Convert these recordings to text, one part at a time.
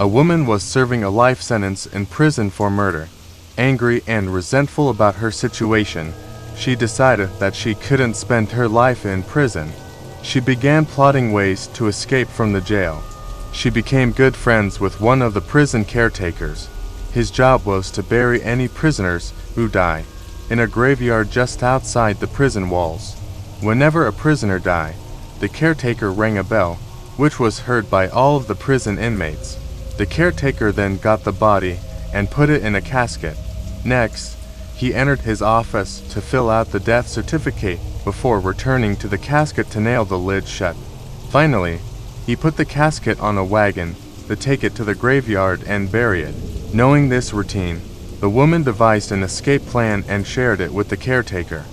A woman was serving a life sentence in prison for murder. Angry and resentful about her situation, she decided that she couldn't spend her life in prison. She began plotting ways to escape from the jail. She became good friends with one of the prison caretakers. His job was to bury any prisoners who die in a graveyard just outside the prison walls. Whenever a prisoner died, the caretaker rang a bell, which was heard by all of the prison inmates. The caretaker then got the body and put it in a casket. Next, he entered his office to fill out the death certificate before returning to the casket to nail the lid shut. Finally, he put the casket on a wagon to take it to the graveyard and bury it. Knowing this routine, the woman devised an escape plan and shared it with the caretaker.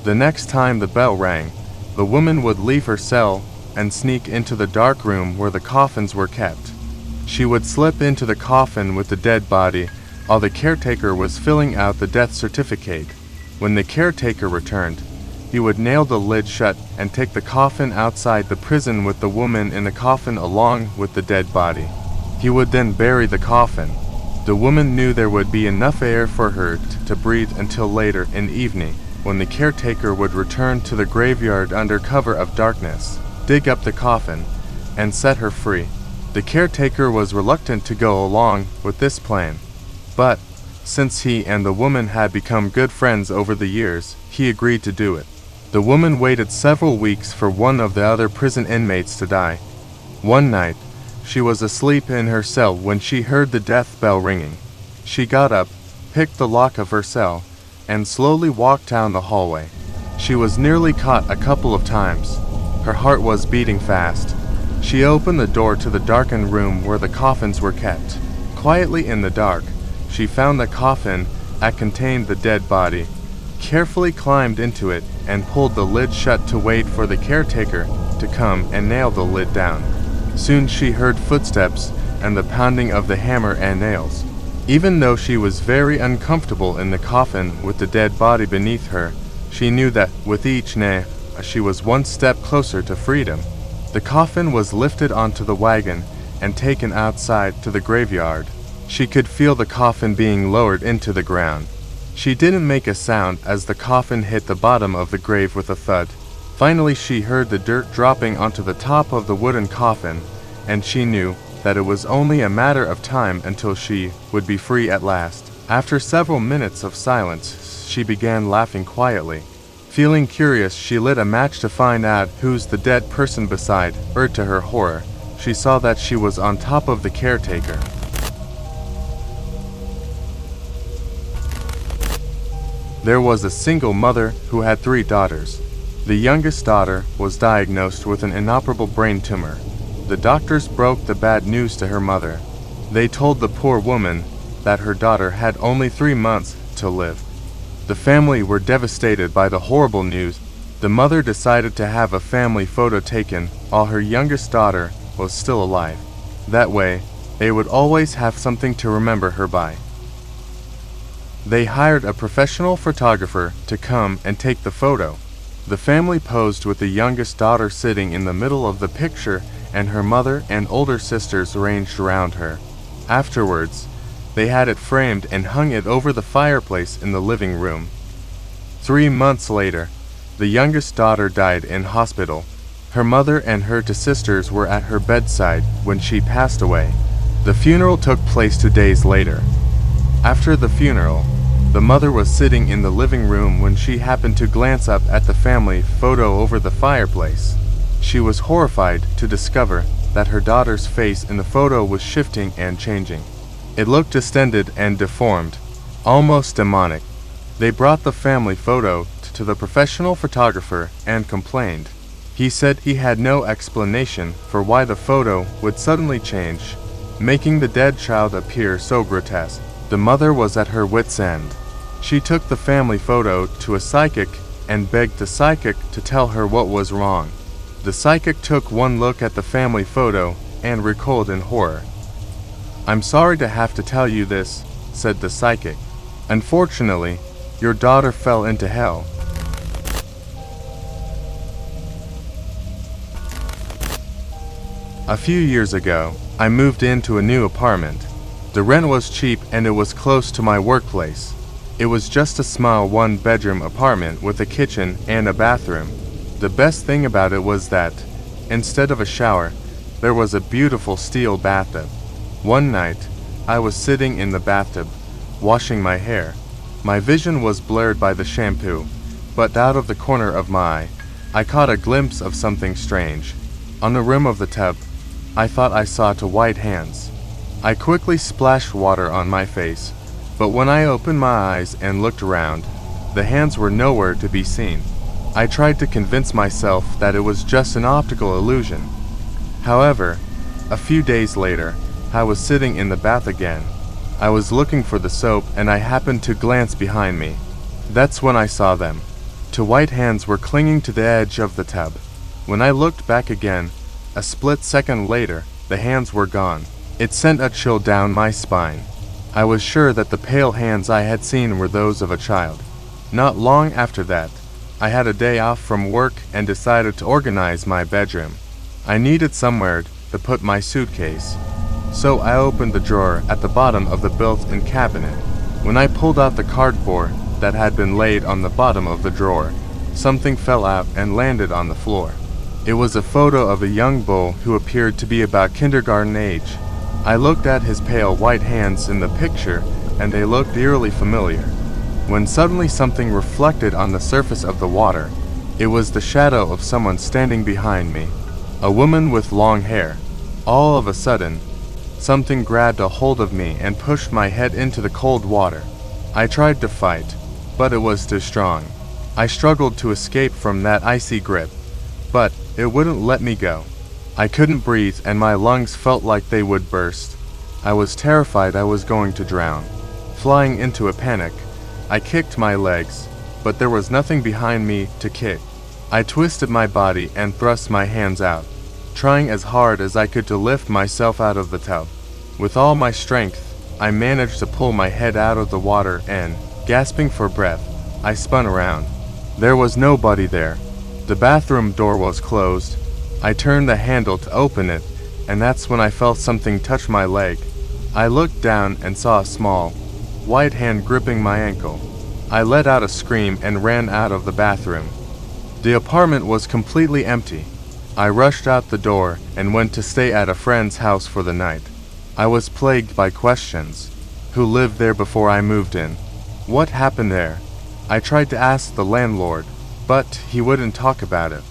The next time the bell rang, the woman would leave her cell and sneak into the dark room where the coffins were kept. She would slip into the coffin with the dead body while the caretaker was filling out the death certificate. When the caretaker returned, he would nail the lid shut and take the coffin outside the prison with the woman in the coffin along with the dead body. He would then bury the coffin. The woman knew there would be enough air for her to breathe until later in the evening, when the caretaker would return to the graveyard under cover of darkness, dig up the coffin, and set her free. The caretaker was reluctant to go along with this plan, but since he and the woman had become good friends over the years, he agreed to do it. The woman waited several weeks for one of the other prison inmates to die. One night, she was asleep in her cell when she heard the death bell ringing. She got up, picked the lock of her cell, and slowly walked down the hallway. She was nearly caught a couple of times. Her heart was beating fast. She opened the door to the darkened room where the coffins were kept. Quietly in the dark, she found the coffin that contained the dead body, carefully climbed into it, and pulled the lid shut to wait for the caretaker to come and nail the lid down. Soon she heard footsteps and the pounding of the hammer and nails. Even though she was very uncomfortable in the coffin with the dead body beneath her, she knew that with each nail, she was one step closer to freedom. The coffin was lifted onto the wagon and taken outside to the graveyard. She could feel the coffin being lowered into the ground. She didn't make a sound as the coffin hit the bottom of the grave with a thud. Finally, she heard the dirt dropping onto the top of the wooden coffin, and she knew that it was only a matter of time until she would be free at last. After several minutes of silence, she began laughing quietly. Feeling curious, she lit a match to find out who's the dead person beside her. To her horror, she saw that she was on top of the caretaker. There was a single mother who had 3 daughters. The youngest daughter was diagnosed with an inoperable brain tumor. The doctors broke the bad news to her mother. They told the poor woman that her daughter had only 3 months to live. The family were devastated by the horrible news. The mother decided to have a family photo taken while her youngest daughter was still alive. That way, they would always have something to remember her by. They hired a professional photographer to come and take the photo. The family posed with the youngest daughter sitting in the middle of the picture and her mother and older sisters arranged around her. Afterwards, they had it framed and hung it over the fireplace in the living room. 3 months later, the youngest daughter died in hospital. Her mother and her 2 sisters were at her bedside when she passed away. The funeral took place 2 days later. After the funeral, the mother was sitting in the living room when she happened to glance up at the family photo over the fireplace. She was horrified to discover that her daughter's face in the photo was shifting and changing. It looked distended and deformed, almost demonic. They brought the family photo to the professional photographer and complained. He said he had no explanation for why the photo would suddenly change, making the dead child appear so grotesque. The mother was at her wit's end. She took the family photo to a psychic and begged the psychic to tell her what was wrong. The psychic took one look at the family photo and recoiled in horror. "I'm sorry to have to tell you this," said the psychic. "Unfortunately, your daughter fell into hell." A few years ago, I moved into a new apartment. The rent was cheap and it was close to my workplace. It was just a small one-bedroom apartment with a kitchen and a bathroom. The best thing about it was that, instead of a shower, there was a beautiful steel bathtub. One night, I was sitting in the bathtub, washing my hair. My vision was blurred by the shampoo, but out of the corner of my eye, I caught a glimpse of something strange. On the rim of the tub, I thought I saw two white hands. I quickly splashed water on my face, but when I opened my eyes and looked around, the hands were nowhere to be seen. I tried to convince myself that it was just an optical illusion. However, a few days later, I was sitting in the bath again. I was looking for the soap and I happened to glance behind me. That's when I saw them. Two white hands were clinging to the edge of the tub. When I looked back again, a split second later, the hands were gone. It sent a chill down my spine. I was sure that the pale hands I had seen were those of a child. Not long after that, I had a day off from work and decided to organize my bedroom. I needed somewhere to put my suitcase, so I opened the drawer at the bottom of the built-in cabinet. When I pulled out the cardboard that had been laid on the bottom of the drawer, something fell out and landed on the floor. It was a photo of a young boy who appeared to be about kindergarten age. I looked at his pale white hands in the picture and they looked eerily familiar. When suddenly something reflected on the surface of the water. It was the shadow of someone standing behind me. A woman with long hair. All of a sudden, something grabbed a hold of me and pushed my head into the cold water. I tried to fight, but it was too strong. I struggled to escape from that icy grip, but it wouldn't let me go. I couldn't breathe and my lungs felt like they would burst. I was terrified I was going to drown. Flying into a panic, I kicked my legs, but there was nothing behind me to kick. I twisted my body and thrust my hands out, trying as hard as I could to lift myself out of the tub. With all my strength, I managed to pull my head out of the water and, gasping for breath, I spun around. There was nobody there. The bathroom door was closed. I turned the handle to open it, and that's when I felt something touch my leg. I looked down and saw a small, white hand gripping my ankle. I let out a scream and ran out of the bathroom. The apartment was completely empty. I rushed out the door and went to stay at a friend's house for the night. I was plagued by questions. Who lived there before I moved in? What happened there? I tried to ask the landlord, but he wouldn't talk about it.